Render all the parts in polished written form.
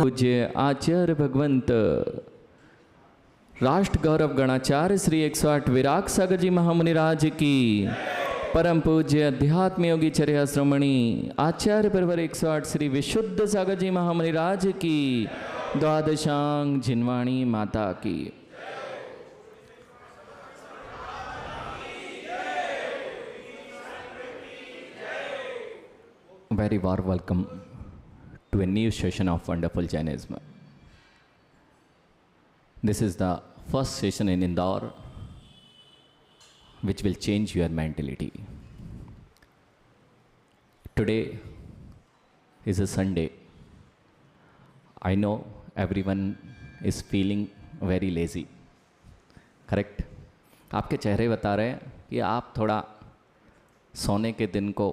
पूज्य आचार्य भगवंत राष्ट्र गौरव गणाचार्य श्री 108 विराग सागर जी महामुनिराज की, परम पूज्य अध्यात्म योगी चर्या श्रमणी आचार्य परवर 108 श्री विशुद्ध सागर जी महामुनिराज की, द्वादशांग जिनवाणी माता की। Very warm welcome to a new session of Wonderful Jainism. This is the first session in Indore which will change your mentality. Today is a Sunday. I know everyone is feeling very lazy. Correct? आपके चेहरे बता रहे हैं कि आप थोड़ा सोने के दिन को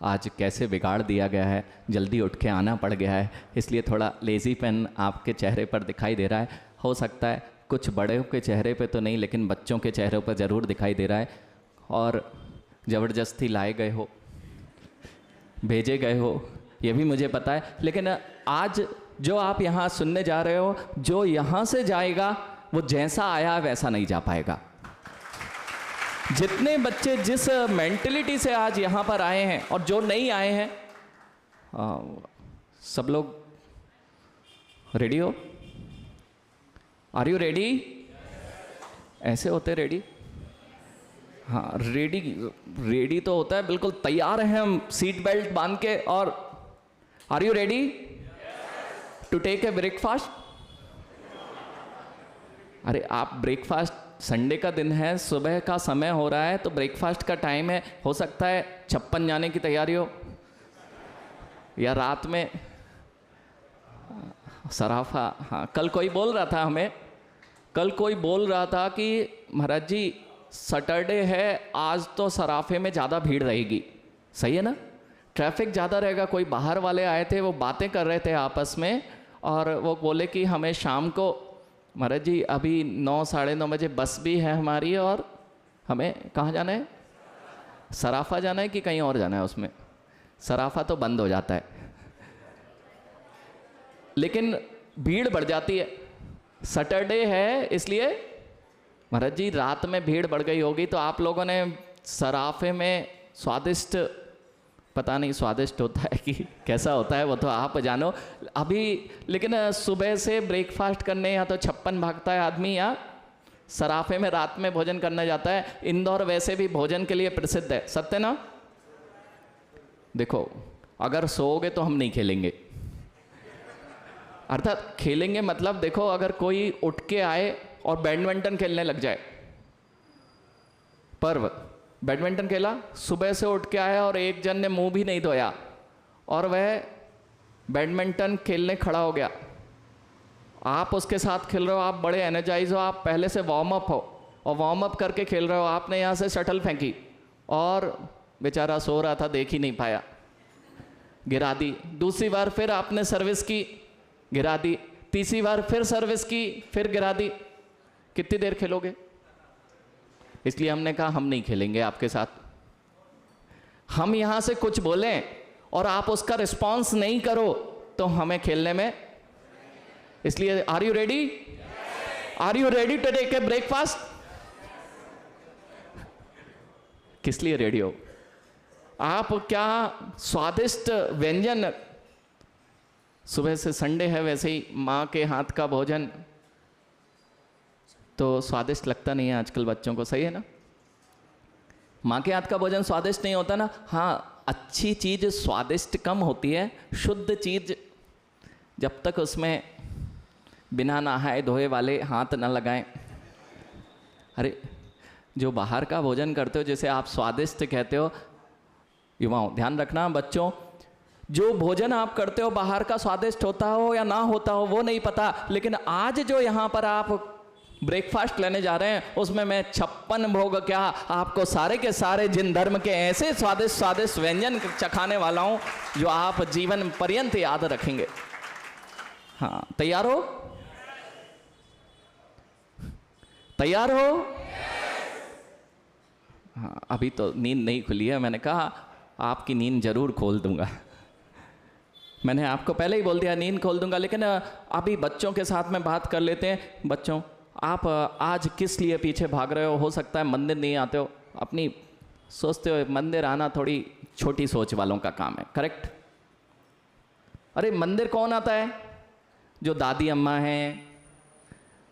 आज कैसे बिगाड़ दिया गया है, जल्दी उठ के आना पड़ गया है, इसलिए थोड़ा लेज़ीपन आपके चेहरे पर दिखाई दे रहा है। हो सकता है कुछ बड़ों के चेहरे पे तो नहीं, लेकिन बच्चों के चेहरों पर ज़रूर दिखाई दे रहा है। और ज़बरदस्ती लाए गए हो, भेजे गए हो, ये भी मुझे पता है। लेकिन आज जो आप यहाँ सुनने जा रहे हो, जो यहाँ से जाएगा वो जैसा आया वैसा नहीं जा पाएगा। जितने बच्चे जिस मेंटलिटी से आज यहाँ पर आए हैं और जो नहीं आए हैं, सब लोग रेडी हो? Are you ready? ऐसे होते रेडी? हाँ, रेडी तो होता है, बिल्कुल तैयार हैं हम सीट बेल्ट बांध के। और are you ready to take a breakfast? अरे आप ब्रेकफास्ट, संडे का दिन है, सुबह का समय हो रहा है, तो ब्रेकफास्ट का टाइम है। हो सकता है 56 जाने की तैयारी हो, या रात में सराफा। हाँ, कल कोई बोल रहा था कि महाराज जी सैटरडे है, आज तो सराफे में ज़्यादा भीड़ रहेगी। सही है ना? ट्रैफिक ज़्यादा रहेगा। कोई बाहर वाले आए थे, वो बातें कर रहे थे आपस में, और वो बोले कि हमें शाम को महाराज जी अभी 9 साढ़े 9 बजे बस भी है हमारी, और हमें कहाँ जाना है? सराफा जाना है कि कहीं और जाना है? उसमें सराफा तो बंद हो जाता है, लेकिन भीड़ बढ़ जाती है। सैटरडे है इसलिए महाराज जी रात में भीड़ बढ़ गई होगी, तो आप लोगों ने सराफे में स्वादिष्ट, पता नहीं स्वादिष्ट होता है कि कैसा होता है, वो तो आप जानो अभी। लेकिन सुबह से ब्रेकफास्ट करने या तो 56 भागता है आदमी, या सराफे में रात में भोजन करने जाता है। इंदौर वैसे भी भोजन के लिए प्रसिद्ध है, सत्य ना? देखो, अगर सोओगे तो हम नहीं खेलेंगे, अर्थात खेलेंगे मतलब देखो, अगर कोई उठ के आए और बैडमिंटन खेलने लग जाए, पर्व बैडमिंटन खेला, सुबह से उठ के आया और एक जन ने मुंह भी नहीं धोया और वह बैडमिंटन खेलने खड़ा हो गया, आप उसके साथ खेल रहे हो, आप बड़े एनर्जाइज हो, आप पहले से वार्म अप हो और वार्म अप करके खेल रहे हो। आपने यहाँ से शटल फेंकी और बेचारा सो रहा था, देख ही नहीं पाया, गिरा दी। दूसरी बार फिर आपने सर्विस की, गिरा दी। तीसरी बार फिर सर्विस की, फिर गिरा दी। कितनी देर खेलोगे? इसलिए हमने कहा हम नहीं खेलेंगे आपके साथ। हम यहाँ से कुछ बोलें और आप उसका रिस्पॉन्स नहीं करो तो हमें खेलने में, इसलिए are you ready? Are you ready to take a breakfast? किस लिए रेडी हो आप? क्या स्वादिष्ट व्यंजन, सुबह से संडे है, वैसे ही माँ के हाथ का भोजन तो स्वादिष्ट लगता नहीं है आजकल बच्चों को। सही है ना? माँ के हाथ का भोजन स्वादिष्ट नहीं होता ना? हाँ, अच्छी चीज़ स्वादिष्ट कम होती है, शुद्ध चीज़ जब तक उसमें बिना नहाए धोए वाले हाथ न लगाएं। अरे जो बाहर का भोजन करते हो, जैसे आप स्वादिष्ट कहते हो, युवाओं ध्यान रखना बच्चों, जो भोजन आप करते हो बाहर का स्वादिष्ट होता हो या ना होता हो वो नहीं पता, लेकिन आज जो यहाँ पर आप ब्रेकफास्ट लेने जा रहे हैं उसमें मैं 56 भोग क्या आपको सारे के सारे जिन धर्म के ऐसे स्वादिष्ट स्वादिष्ट व्यंजन चखाने वाला हूं जो आप जीवन पर्यंत याद रखेंगे। हाँ, तैयार हो? तैयार हो? हाँ, अभी तो नींद नहीं खुली है, मैंने कहा आपकी नींद जरूर खोल दूंगा। मैंने आपको पहले ही बोल दिया नींद खोल दूंगा, लेकिन अभी बच्चों के साथ में बात कर लेते हैं। बच्चों, आप आज किस लिए पीछे भाग रहे हो सकता है मंदिर नहीं आते हो, अपनी सोचते हो मंदिर आना थोड़ी छोटी सोच वालों का काम है, करेक्ट? अरे मंदिर कौन आता है? जो दादी अम्मा हैं,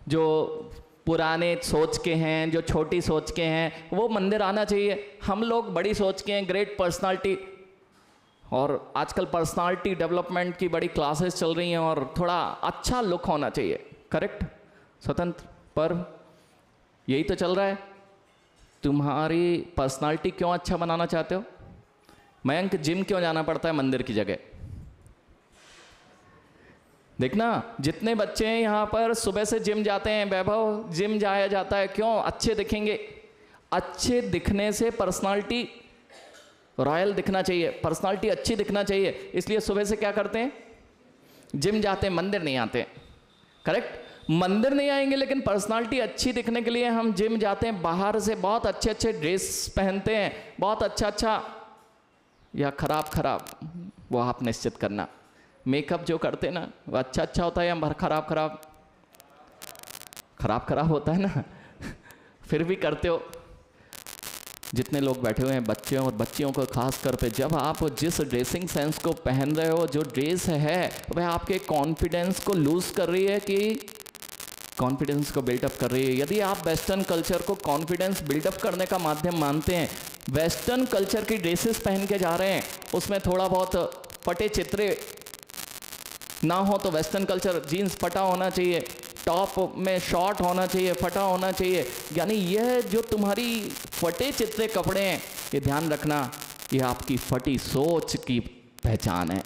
जो पुराने सोच के हैं, जो छोटी सोच के हैं, वो मंदिर आना चाहिए। हम लोग बड़ी सोच के हैं, ग्रेट पर्सनालिटी, और आजकल पर्सनालिटी डेवलपमेंट की बड़ी क्लासेस चल रही हैं और थोड़ा अच्छा लुक होना चाहिए, करेक्ट? स्वतंत्र पर्व यही तो चल रहा है। तुम्हारी पर्सनालिटी क्यों अच्छा बनाना चाहते हो? मयंक, जिम क्यों जाना पड़ता है मंदिर की जगह? देखना, जितने बच्चे हैं यहाँ पर सुबह से जिम जाते हैं, वैभव जिम जाया जाता है, क्यों? अच्छे दिखेंगे। अच्छे दिखने से पर्सनालिटी रॉयल दिखना चाहिए, पर्सनालिटी अच्छी दिखना चाहिए, इसलिए सुबह से क्या करते हैं? जिम जाते हैं, मंदिर नहीं आते, करेक्ट? मंदिर नहीं आएंगे लेकिन पर्सनालिटी अच्छी दिखने के लिए हम जिम जाते हैं, बाहर से बहुत अच्छे अच्छे ड्रेस पहनते हैं, बहुत अच्छा अच्छा या खराब खराब वो आप निश्चित करना। मेकअप जो करते हैं ना वो अच्छा अच्छा होता है या खराब खराब? खराब खराब होता है ना फिर भी करते हो। जितने लोग बैठे हुए हैं बच्चे और बच्चियों को खास कर पे, जब आप जिस ड्रेसिंग सेंस को पहन रहे हो, जो ड्रेस है वह आपके कॉन्फिडेंस को लूज कर रही है कि कॉन्फिडेंस को बिल्डअप कर रही है? यदि आप वेस्टर्न कल्चर को कॉन्फिडेंस बिल्डअप करने का माध्यम मानते हैं, वेस्टर्न कल्चर की ड्रेसेस पहन के जा रहे हैं, उसमें थोड़ा बहुत फटे चित्रे ना हो तो वेस्टर्न कल्चर जीन्स फटा होना चाहिए, टॉप में शॉर्ट होना चाहिए, फटा होना चाहिए, यानी यह जो तुम्हारी फटे चित्रे कपड़े हैं, ये ध्यान रखना, ये आपकी फटी सोच की पहचान है।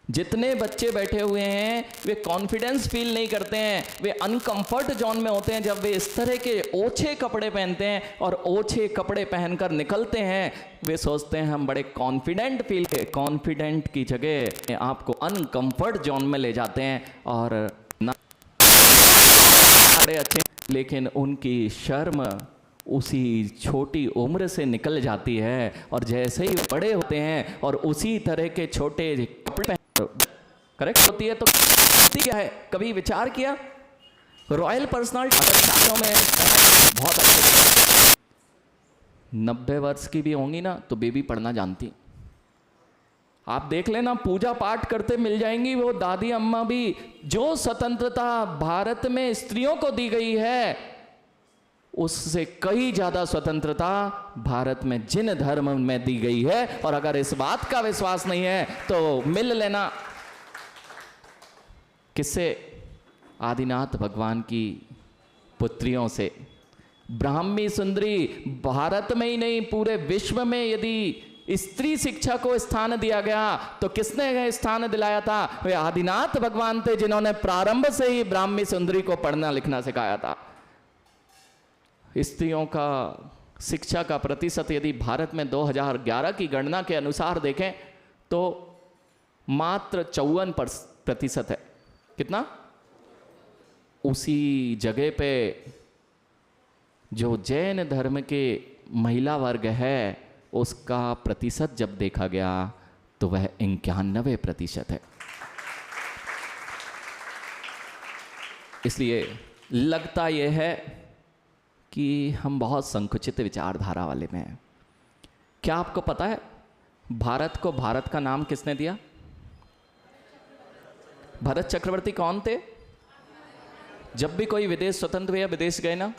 जितने बच्चे बैठे हुए हैं वे कॉन्फिडेंस फील नहीं करते हैं, वे अनकंफर्ट जोन में होते हैं जब वे इस तरह के ओछे कपड़े पहनते हैं, और ओछे कपड़े पहनकर निकलते हैं वे सोचते हैं हम बड़े कॉन्फिडेंट फील। कॉन्फिडेंट की जगह आपको अनकंफर्ट जोन में ले जाते हैं, और ना बड़े अच्छे, लेकिन उनकी शर्म उसी छोटी उम्र से निकल जाती है, और जैसे ही बड़े होते हैं और उसी तरह के छोटे कपड़े करेक्ट होती है तो क्या है? कभी विचार किया? रॉयल पर्सनालिटी में बहुत अच्छे 90 वर्ष की भी होंगी ना तो बेबी पढ़ना जानती। आप देख लेना, पूजा पाठ करते मिल जाएंगी वो दादी अम्मा भी। जो स्वतंत्रता भारत में स्त्रियों को दी गई है उससे कई ज्यादा स्वतंत्रता भारत में जिन धर्म में दी गई है। और अगर इस बात का विश्वास नहीं है तो मिल लेना किससे? आदिनाथ भगवान की पुत्रियों से। ब्राह्मी सुंदरी, भारत में ही नहीं पूरे विश्व में यदि स्त्री शिक्षा को स्थान दिया गया तो किसने स्थान दिलाया था? वे आदिनाथ भगवान थे, जिन्होंने प्रारंभ से ही ब्राह्मी सुंदरी को पढ़ना लिखना सिखाया था। स्त्रियों का शिक्षा का प्रतिशत यदि भारत में 2011 की गणना के अनुसार देखें तो मात्र 54% है। कितना? उसी जगह पे जो जैन धर्म के महिला वर्ग है उसका प्रतिशत जब देखा गया तो वह 91% है। इसलिए लगता यह है कि हम बहुत संकुचित विचारधारा वाले में हैं। क्या आपको पता है भारत को भारत का नाम किसने दिया? भरत चक्रवर्ती कौन थे? जब भी कोई विदेश स्वतंत्र हुआ, विदेश गए ना?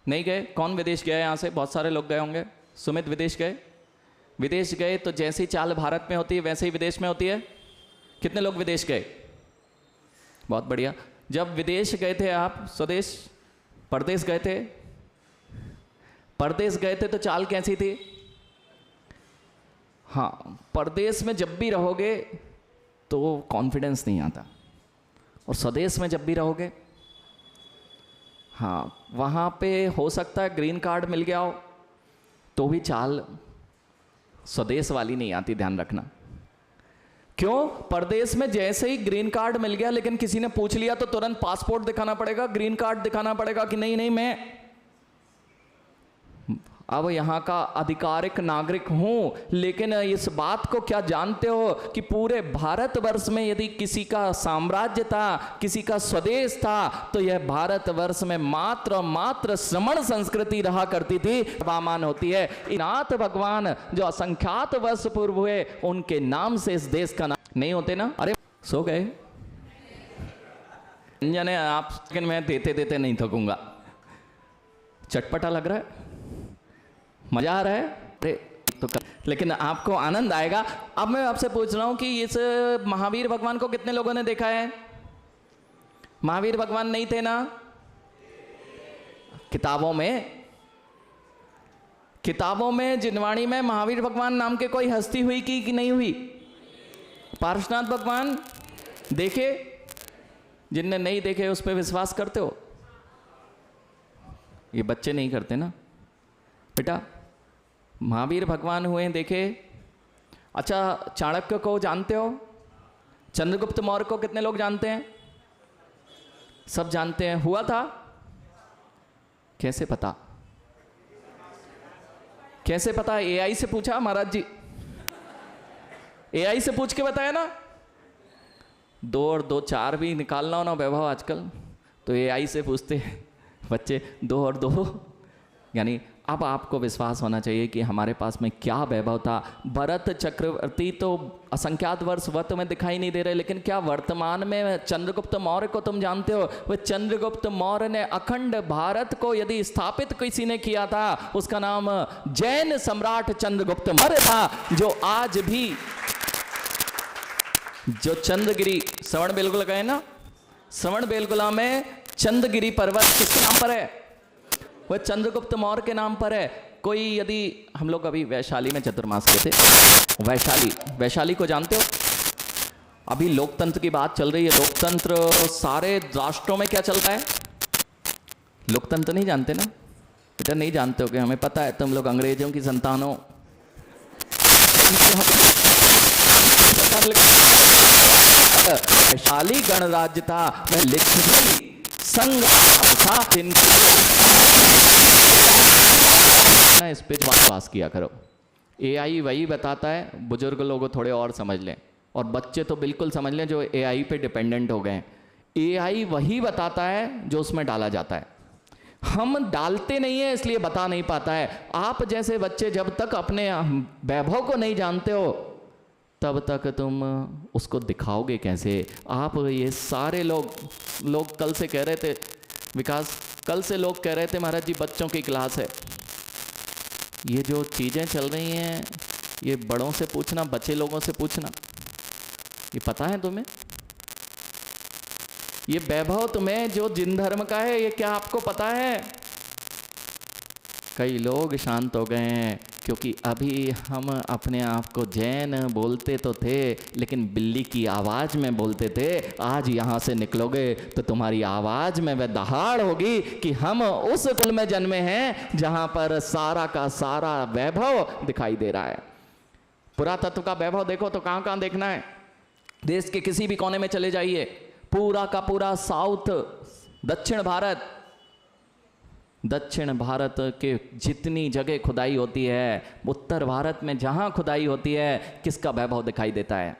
नहीं गए? कौन विदेश गया यहाँ से? बहुत सारे लोग गए होंगे। सुमित विदेश गए? विदेश गए तो जैसी चाल भारत में होती है वैसे ही विदेश में होती है। कितने लोग विदेश गए? बहुत बढ़िया। जब विदेश गए थे आप, स्वदेश परदेश गए थे, परदेश गए थे तो चाल कैसी थी? हाँ, परदेश में जब भी रहोगे तो कॉन्फिडेंस नहीं आता, और स्वदेश में जब भी रहोगे, हाँ, वहाँ पे हो सकता है ग्रीन कार्ड मिल गया हो तो भी चाल स्वदेश वाली नहीं आती। ध्यान रखना। क्यों? परदेश में जैसे ही ग्रीन कार्ड मिल गया लेकिन किसी ने पूछ लिया तो तुरंत पासपोर्ट दिखाना पड़ेगा, ग्रीन कार्ड दिखाना पड़ेगा कि नहीं नहीं मैं अब यहाँ का आधिकारिक नागरिक हूँ, लेकिन इस बात को क्या जानते हो कि पूरे भारतवर्ष में यदि किसी का साम्राज्य था, किसी का स्वदेश था, तो यह भारतवर्ष में मात्र श्रमण संस्कृति रहा करती थी। अवमान होती है। नाथ भगवान जो असंख्यात वर्ष पूर्व हुए, उनके नाम से इस देश का नाम नहीं होते ना। अरे सो गए जाने आप, लेकिन मैं देते देते नहीं थकूंगा। चटपटा लग रहा है, मजा आ रहा है? अरे तो लेकिन आपको आनंद आएगा। अब मैं आपसे पूछ रहा हूं कि इस महावीर भगवान को कितने लोगों ने देखा है? महावीर भगवान नहीं थे ना किताबों में जिनवाणी में महावीर भगवान नाम के कोई हस्ती हुई कि नहीं हुई? पार्श्वनाथ भगवान देखे? जिनने नहीं देखे उस पर विश्वास करते हो? ये बच्चे नहीं करते ना बेटा। महावीर भगवान हुए देखे। अच्छा, चाणक्य को जानते हो? चंद्रगुप्त मौर्य को कितने लोग जानते हैं? सब जानते हैं। हुआ था? कैसे पता? कैसे पता? एआई से पूछा महाराज जी? एआई से पूछ के बताया ना। 2 और 2 4 भी निकालना हो ना वैभव आजकल, तो एआई से पूछते बच्चे 2 और 2। यानी अब आपको विश्वास होना चाहिए कि हमारे पास में क्या वैभव था। भरत चक्रवर्ती तो असंख्यात वर्ष वर्त में दिखाई नहीं दे रहे, लेकिन क्या वर्तमान में चंद्रगुप्त मौर्य को तुम जानते हो? वह चंद्रगुप्त मौर्य ने अखंड भारत को यदि स्थापित किसी ने किया था, उसका नाम जैन सम्राट चंद्रगुप्त मौर्य था, जो आज भी जो चंद्रगिरी श्रवण बेलगुला गए ना, श्रवण बेलगुला में चंद्रगिरी पर्वत किसके नाम पर है? वह चंद्रगुप्त मौर्य के नाम पर है। कोई यदि हम लोग अभी वैशाली में चतुर्मास गए थे, वैशाली को जानते हो? अभी लोकतंत्र की बात चल रही है। लोकतंत्र सारे राष्ट्रों में क्या चलता है? लोकतंत्र नहीं जानते ना बेटा? नहीं जानते हो कि हमें पता है, तुम लोग अंग्रेजों की संतान हो। वैशाली गणराज्य था, मैं लिखी संघ था, इस पे विश्वास किया करो। एआई वही बताता है, बुजुर्ग लोग थोड़े और समझ लें और बच्चे तो बिल्कुल समझ लें जो एआई पे डिपेंडेंट हो गए। एआई वही बताता है जो उसमें डाला जाता है। हम डालते नहीं है इसलिए बता नहीं पाता है। आप जैसे बच्चे जब तक अपने वैभव को नहीं जानते हो तब तक तुम उसको दिखाओगे कैसे? आप ये सारे लोग कल से कह रहे थे, विकास कल से लोग कह रहे थे महाराज जी बच्चों की क्लास है। ये जो चीज़ें चल रही हैं ये बड़ों से पूछना, बच्चे लोगों से पूछना। ये पता है तुम्हें? ये वैभव तुम्हें जो जिन धर्म का है ये क्या आपको पता है? कई लोग शांत हो गए हैं क्योंकि अभी हम अपने आप को जैन बोलते तो थे लेकिन बिल्ली की आवाज़ में बोलते थे। आज यहाँ से निकलोगे तो तुम्हारी आवाज़ में वह दहाड़ होगी कि हम उस कुल में जन्मे हैं जहाँ पर सारा का सारा वैभव दिखाई दे रहा है। पुरातत्व का वैभव देखो तो कहाँ कहाँ देखना है? देश के किसी भी कोने में चले जाइए, पूरा का पूरा साउथ दक्षिण भारत के जितनी जगह खुदाई होती है, उत्तर भारत में जहां खुदाई होती है, किसका वैभव दिखाई देता है?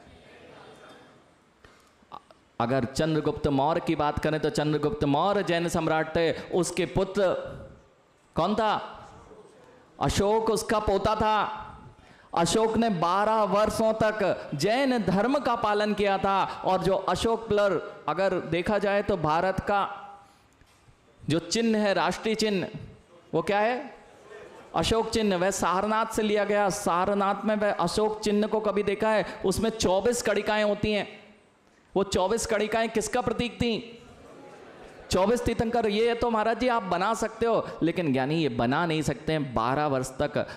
अगर चंद्रगुप्त मौर्य की बात करें तो चंद्रगुप्त मौर्य जैन सम्राट थे। उसके पुत्र कौन था? अशोक उसका पोता था। अशोक ने 12 वर्षों तक जैन धर्म का पालन किया था। और जो अशोक प्लर अगर देखा जाए तो भारत का जो चिन्ह है, राष्ट्रीय चिन्ह, वो क्या है? अशोक चिन्ह। वह सारनाथ से लिया गया। सारनाथ में वह अशोक चिन्ह को कभी देखा है? उसमें 24 कड़िकाएं होती हैं। वो 24 कड़िकाएं किसका प्रतीक थी? 24 तीर्थंकर। ये तो महाराज जी आप बना सकते हो, लेकिन ज्ञानी ये बना नहीं सकते हैं 12 वर्ष तक।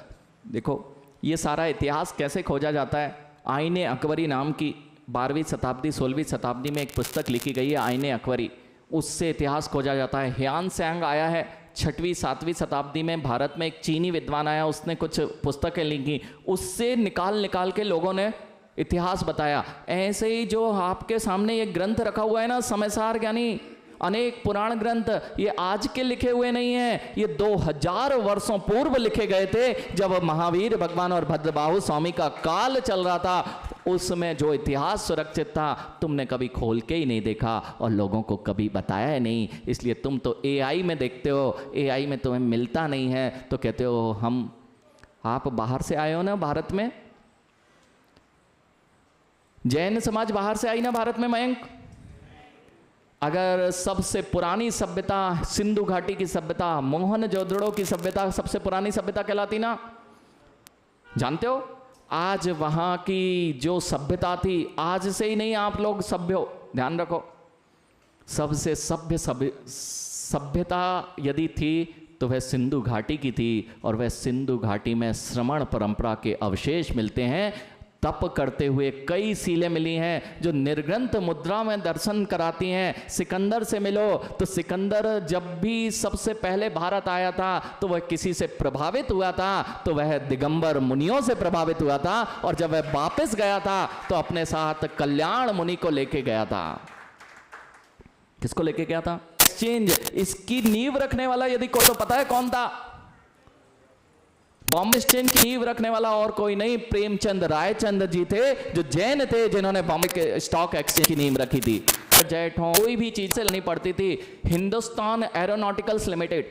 देखो ये सारा इतिहास कैसे खोजा जाता है। आईने अकबरी नाम की 12वीं शताब्दी 16वीं शताब्दी में एक पुस्तक लिखी गई है, आईने अकबरी। उससे इतिहास खोजा जाता है। ह्यान सैंग आया है 6वीं 7वीं शताब्दी में। भारत में एक चीनी विद्वान आया, उसने कुछ पुस्तकें लिखी, उससे निकाल के लोगों ने इतिहास बताया। ऐसे ही जो आपके सामने ये ग्रंथ रखा हुआ है ना, समयसार ज्ञानी, अनेक पुराण ग्रंथ ये आज के लिखे हुए नहीं हैं, ये 2000 वर्षों पूर्व लिखे गए थे, जब महावीर भगवान और भद्रबाहु स्वामी का काल चल रहा था। उसमें जो इतिहास सुरक्षित था तुमने कभी खोल के ही नहीं देखा और लोगों को कभी बताया ही नहीं। इसलिए तुम तो AI में देखते हो, AI में तुम्हें मिलता नहीं है तो कहते हो आप बाहर से आए हो ना भारत में, जैन समाज बाहर से आई ना भारत में मयंक। अगर सबसे पुरानी सभ्यता सिंधु घाटी की सभ्यता, मोहनजोदड़ो की सभ्यता सबसे पुरानी सभ्यता कहलाती ना, जानते हो? आज वहां की जो सभ्यता थी, आज से ही नहीं आप लोग सभ्य हो, ध्यान रखो, सबसे सभ्यता यदि थी तो वह सिंधु घाटी की थी। और वह सिंधु घाटी में श्रमण परंपरा के अवशेष मिलते हैं, तप करते हुए कई सीलें मिली हैं जो निर्ग्रंथ मुद्रा में दर्शन कराती हैं। सिकंदर से मिलो तो सिकंदर जब भी सबसे पहले भारत आया था तो वह किसी से प्रभावित हुआ था, तो वह दिगंबर मुनियों से प्रभावित हुआ था, और जब वह वापस गया था तो अपने साथ कल्याण मुनि को लेके गया था। किसको लेके गया था? एक्सचेंज। इसकी नींव रखने वाला यदि कोई तो पता है कौन था? बॉम्बे एक्सचेंज की नींव रखने वाला और कोई नहीं, प्रेमचंद रायचंद जी थे, जो जैन थे, जिन्होंने बॉम्बे के स्टॉक एक्सचेंज की नींव रखी थी। जेट हो, कोई भी चीज से लेनी पड़ती थी। हिंदुस्तान एरोनॉटिकल्स लिमिटेड,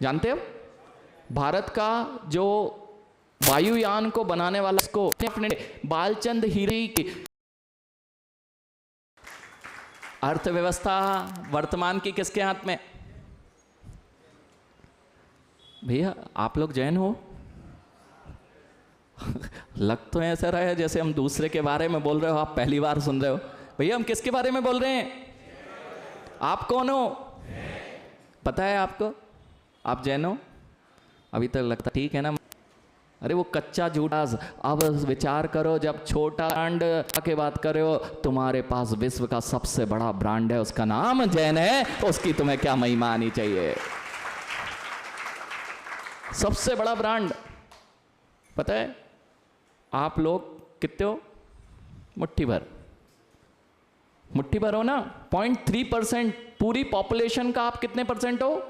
जानते हो? भारत का जो वायुयान को बनाने वाला, इसको बालचंद हीरे की अर्थव्यवस्था वर्तमान की किसके हाथ में? भैया आप लोग जैन हो? लग तो ऐसा रहा है जैसे हम दूसरे के बारे में बोल रहे हो, आप पहली बार सुन रहे हो। भैया हम किसके बारे में बोल रहे हैं? आप कौन हो? पता है आपको? आप जैन हो? अभी तक लगता ठीक है ना। अरे वो कच्चा झूठा। अब विचार करो, जब छोटा ब्रांड के बात करे हो, तुम्हारे पास विश्व का सबसे बड़ा ब्रांड है, उसका नाम जैन है, तो उसकी तुम्हें क्या महिमा आनी चाहिए। सबसे बड़ा ब्रांड, पता है आप लोग कितने हो? मुट्ठी भर, मुट्ठी भर हो ना। 0.3% पूरी पॉपुलेशन का आप कितने परसेंट हो?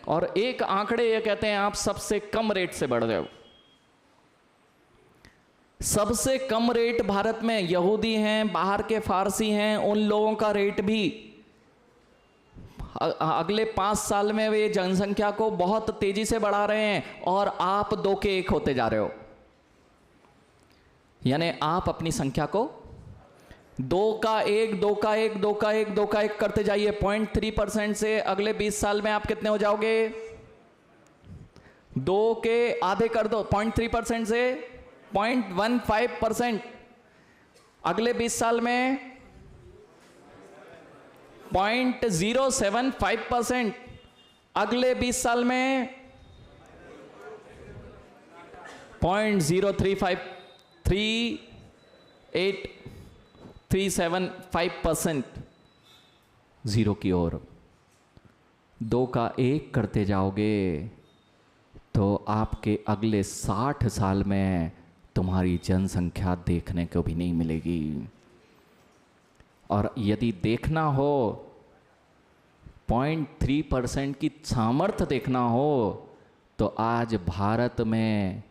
और एक आंकड़े ये कहते हैं आप सबसे कम रेट से बढ़ रहे हो। सबसे कम रेट भारत में यहूदी हैं, बाहर के फारसी हैं, उन लोगों का रेट भी अगले 5 साल में वे जनसंख्या को बहुत तेजी से बढ़ा रहे हैं, और आप 2 के 1 होते जा रहे हो। यानी आप अपनी संख्या को 2 का 1, 2 का 1, 2 का 1, 2 का 1 करते जाइए। 0.3% से अगले 20 साल में आप कितने हो जाओगे? 2 के आधे कर दो। 0.3% से 0.15%, अगले 20 साल में 0.075%, अगले 20 साल में 0.03837.5%, जीरो की ओर 2 का 1 करते जाओगे तो आपके अगले 60 साल में तुम्हारी जनसंख्या देखने को भी नहीं मिलेगी। और यदि देखना हो 0.3% की सामर्थ्य देखना हो, तो आज भारत में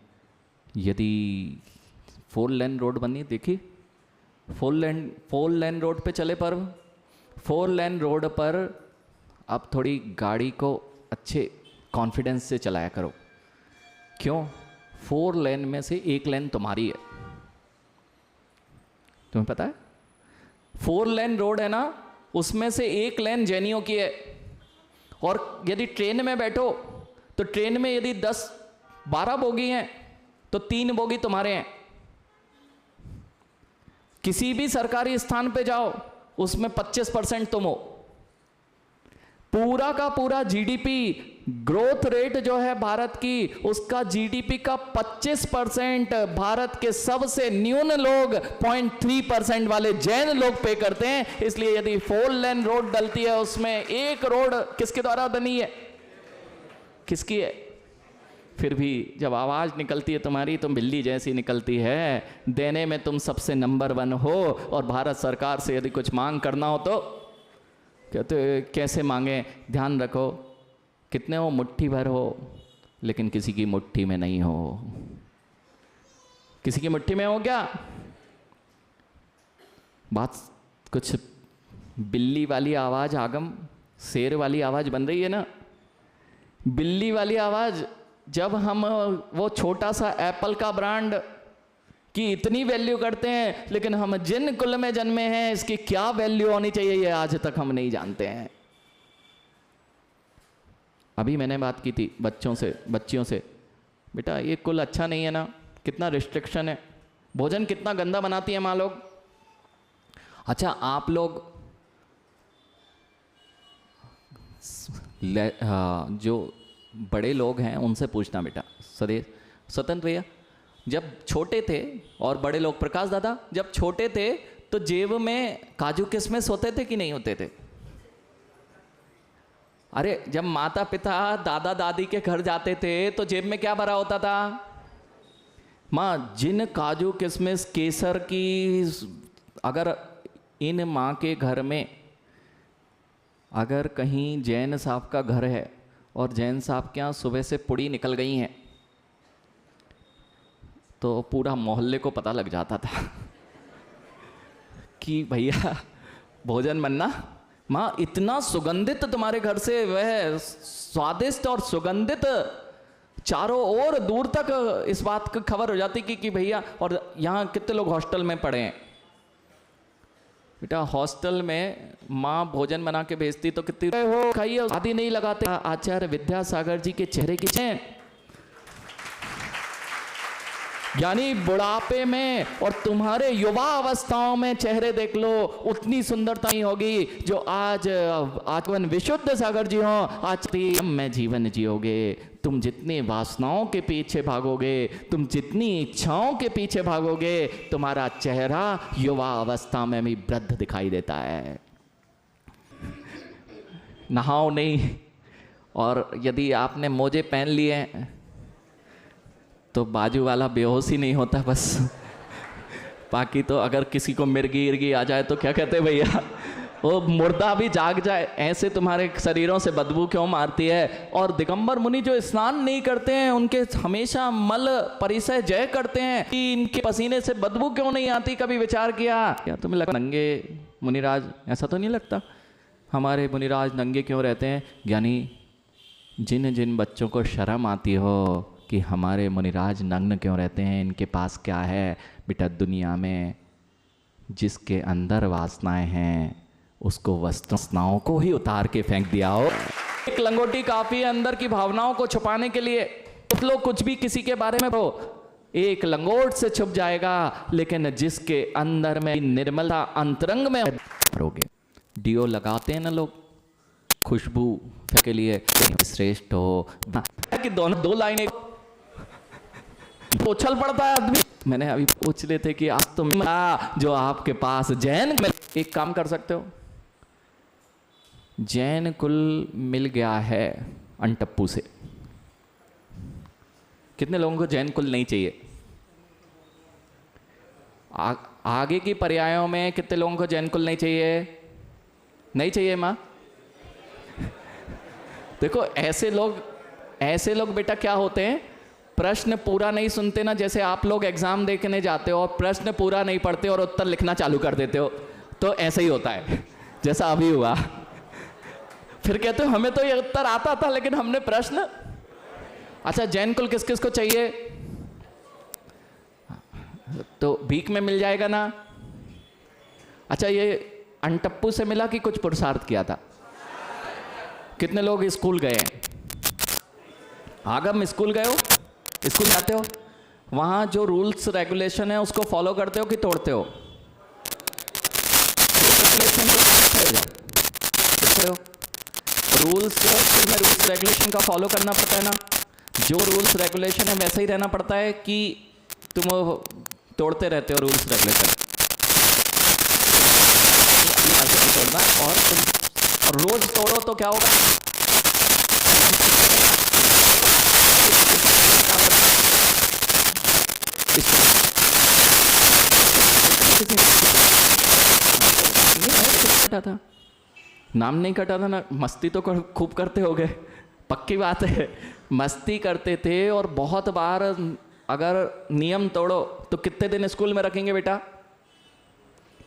यदि 4 लेन रोड बनी, देखी 4 लेन रोड पे चले, पर 4 लेन रोड पर अब थोड़ी गाड़ी को अच्छे कॉन्फिडेंस से चलाया करो। क्यों? 4 लेन में से 1 लेन तुम्हारी है। तुम्हें पता है 4 लेन रोड है ना, उसमें से 1 लेन जैनियों की है। और यदि ट्रेन में बैठो तो ट्रेन में यदि 10-12 बोगी हैं तो 3 बोगी तुम्हारे हैं। किसी भी सरकारी स्थान पे जाओ, उसमें 25% तुम हो। पूरा का पूरा जीडीपी ग्रोथ रेट जो है भारत की, उसका जीडीपी का 25% भारत के सबसे न्यून लोग 0.3% वाले जैन लोग पे करते हैं। इसलिए यदि 4 लेन रोड डलती है, उसमें 1 रोड किसके द्वारा बनी है? किसकी है? फिर भी जब आवाज निकलती है तुम्हारी तो बिल्ली जैसी निकलती है। देने में तुम सबसे नंबर 1 हो, और भारत सरकार से यदि कुछ मांग करना हो तो कहते कैसे मांगे, ध्यान रखो कितने हो, मुट्ठी भर हो, लेकिन किसी की मुट्ठी में नहीं हो। किसी की मुट्ठी में हो क्या? बात कुछ बिल्ली वाली आवाज, आगम शेर वाली आवाज बन रही है ना। बिल्ली वाली आवाज, जब हम वो छोटा सा एप्पल का ब्रांड की इतनी वैल्यू करते हैं, लेकिन हम जिन कुल में जन्मे हैं इसकी क्या वैल्यू होनी चाहिए ये आज तक हम नहीं जानते हैं। अभी मैंने बात की थी बच्चियों से, बेटा ये कुल अच्छा नहीं है ना, कितना रिस्ट्रिक्शन है, भोजन कितना गंदा बनाती है माँ लोग। अच्छा आप लोग जो बड़े लोग हैं उनसे पूछना बेटा, स्वतंत्र भैया जब छोटे थे, और बड़े लोग प्रकाश दादा जब छोटे थे तो जेब में काजू किशमिश होते थे कि नहीं होते थे? अरे जब माता पिता दादा दादी के घर जाते थे तो जेब में क्या भरा होता था? माँ जिन काजू किशमिश केसर की, अगर इन माँ के घर में अगर कहीं जैन साहब का घर है और जैन साहब के यहाँ सुबह से पुड़ी निकल गई हैं तो पूरा मोहल्ले को पता लग जाता था कि भैया भोजन बनना। माँ इतना सुगंधित तुम्हारे घर से, वह स्वादिष्ट और सुगंधित, चारों ओर दूर तक इस बात की खबर हो जाती कि भैया। और यहाँ कितने लोग हॉस्टल में पढ़े हैं बेटा, हॉस्टल में माँ भोजन बना के भेजती तो कितनी हो खाइए, आदि नहीं लगाते। आचार्य विद्यासागर जी के चेहरे की चैन, यानी बुढ़ापे में और तुम्हारे युवा अवस्थाओं में चेहरे देख लो, उतनी सुंदरता नहीं होगी जो आज आजीवन विशुद्ध सागर जी हो। आज में जीवन जियोगे, तुम जितनी वासनाओं के पीछे भागोगे, तुम जितनी इच्छाओं के पीछे भागोगे, तुम्हारा चेहरा युवा अवस्था में भी वृद्ध दिखाई देता है। नहाओ नहीं, और यदि आपने मोजे पहन लिए तो बाजू वाला बेहोश ही नहीं होता बस। बाकी तो अगर किसी को मिर्गी इर्गी आ जाए तो क्या कहते हैं भैया, वो मुर्दा भी जाग जाए, ऐसे तुम्हारे शरीरों से बदबू क्यों मारती है। और दिगंबर मुनि जो स्नान नहीं करते हैं उनके हमेशा मल परिसय जय करते हैं कि इनके पसीने से बदबू क्यों नहीं आती। कभी विचार किया क्या तुम्हें लगता नंगे मुनिराज, ऐसा तो नहीं लगता हमारे मुनिराज नंगे क्यों रहते हैं? यानी जिन जिन बच्चों को शर्म आती हो कि हमारे मुनिराज नग्न क्यों रहते हैं, इनके पास क्या है बेटा, दुनिया में जिसके अंदर वासनाएं हैं उसको वासनाओं को ही उतार के फेंक दिया हो। एक लंगोटी काफी है अंदर की भावनाओं को छुपाने के लिए। लोग कुछ भी किसी के बारे में हो, एक लंगोट से छुप जाएगा, लेकिन जिसके अंदर में निर्मलता अंतरंग में रहोगे। डियो लगाते हैं ना लोग खुशबू के लिए, श्रेष्ठ हो कि दोनों दो लाइनें उछल पड़ता है आदमी। मैंने अभी पूछ रहे थे कि आज तो जो आपके पास जैन, एक काम कर सकते हो, जैन कुल मिल गया है अंटप्पू से। कितने लोगों को जैन कुल नहीं चाहिए? आगे की पर्यायों में कितने लोगों को जैन कुल नहीं चाहिए? नहीं चाहिए माँ? देखो ऐसे लोग बेटा क्या होते हैं, प्रश्न पूरा नहीं सुनते ना, जैसे आप लोग एग्जाम देखने जाते हो और प्रश्न पूरा नहीं पढ़ते और उत्तर लिखना चालू कर देते हो, तो ऐसे ही होता है जैसा अभी हुआ। फिर कहते हो हमें तो ये उत्तर आता था लेकिन हमने प्रश्न। अच्छा जैन कुल किस किस को चाहिए? तो भीख में मिल जाएगा ना। अच्छा ये अंटप्पू से मिला कि कुछ पुरुषार्थ किया था? कितने लोग स्कूल गए हैं? आगम स्कूल गए हो? स्कूल जाते हो, वहाँ जो रूल्स रेगुलेशन है उसको फॉलो करते हो कि तोड़ते हो? रूल्स रेगुलेशन का फॉलो करना पड़ता है ना। जो रूल्स रेगुलेशन है वैसे ही रहना पड़ता है कि तुम तोड़ते रहते हो रूल्स रेगुलेशन? और रोज तोड़ो तो क्या होगा? था नाम नहीं कटा था ना, मस्ती तो खूब करते होगे, पक्की बात है, मस्ती करते थे। और बहुत बार अगर नियम तोड़ो तो कितने दिन स्कूल में रखेंगे बेटा?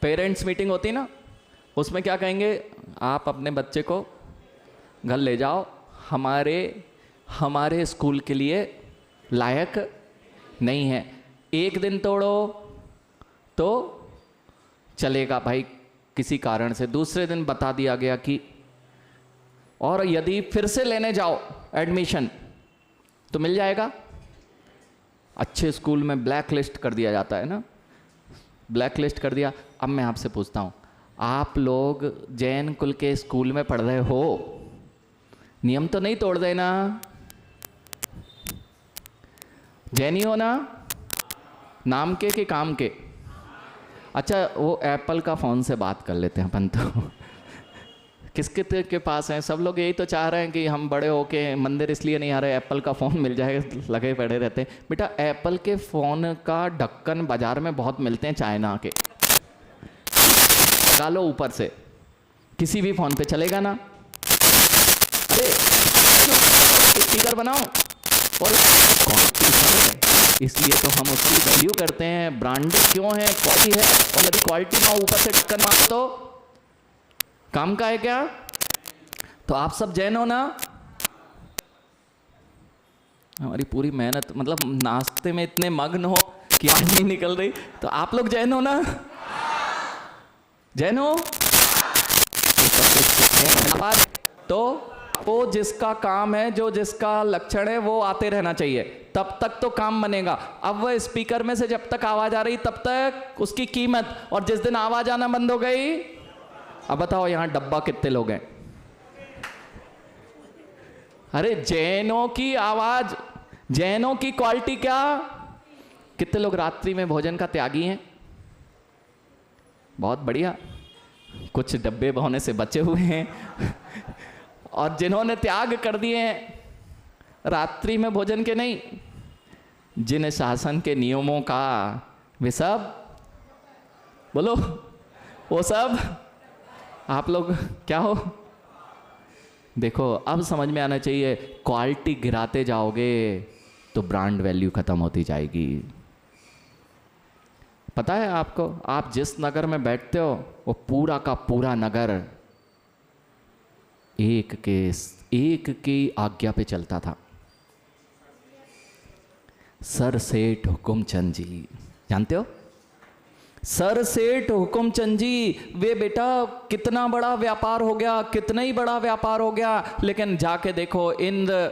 पेरेंट्स मीटिंग होती ना, उसमें क्या कहेंगे, आप अपने बच्चे को घर ले जाओ, हमारे स्कूल के लिए लायक नहीं है। एक दिन तोड़ो तो चलेगा भाई, किसी कारण से। दूसरे दिन बता दिया गया कि, और यदि फिर से लेने जाओ एडमिशन तो मिल जाएगा। अच्छे स्कूल में ब्लैक लिस्ट कर दिया जाता है ना, ब्लैक लिस्ट कर दिया। अब मैं आपसे पूछता हूँ, आप लोग जैन कुल के स्कूल में पढ़ रहे हो, नियम तो नहीं तोड़ देना? जैनी हो ना? नाम के कि काम के? अच्छा, वो एप्पल का फ़ोन से बात कर लेते हैं अपन तो। किसके के पास है? सब लोग यही तो चाह रहे हैं कि हम बड़े होके मंदिर इसलिए नहीं आ रहे, एप्पल का फ़ोन मिल जाए, लगे पड़े रहते हैं। बेटा, एप्पल के फ़ोन का ढक्कन बाज़ार में बहुत मिलते हैं, चाइना के, लगा लो ऊपर से, किसी भी फ़ोन पे चलेगा ना। अरे स्पीकर बनाओ, और इसलिए तो हम उसकी वैल्यू करते हैं, ब्रांडेड क्यों है, क्वालिटी है। और यदि क्वालिटी ना ऊपर से ढक्कन मारो तो काम का है क्या? तो आप सब जैन हो ना? हमारी पूरी मेहनत, मतलब नाश्ते में इतने मग्न हो कि आज नहीं निकल रही, तो आप लोग जैन हो ना? जैन हो? तो वो जिसका काम है, जो जिसका लक्षण है, वो आते रहना चाहिए, तब तक तो काम बनेगा। अब वह स्पीकर में से जब तक आवाज आ रही तब तक उसकी कीमत, और जिस दिन आवाज आना बंद हो गई, अब बताओ यहां डब्बा कितने लोग हैं? अरे जैनों की आवाज, जैनों की क्वालिटी क्या? कितने लोग रात्रि में भोजन का त्यागी हैं? बहुत बढ़िया, कुछ डब्बे होने से बचे हुए हैं। और जिन्होंने त्याग कर दिए हैं रात्रि में भोजन के, नहीं, जिन शासन के नियमों का, वे सब बोलो, वो सब आप लोग क्या हो? देखो, अब समझ में आना चाहिए, क्वालिटी गिराते जाओगे तो ब्रांड वैल्यू खत्म होती जाएगी। पता है आपको, आप जिस नगर में बैठते हो वो पूरा का पूरा नगर एक की आज्ञा पे चलता था। सर सेठ हुकुमचंद जी, जानते हो? सर सेठ हुकुमचंद जी, वे बेटा कितना बड़ा व्यापार हो गया, कितना ही बड़ा व्यापार हो गया, लेकिन जाके देखो इंद्र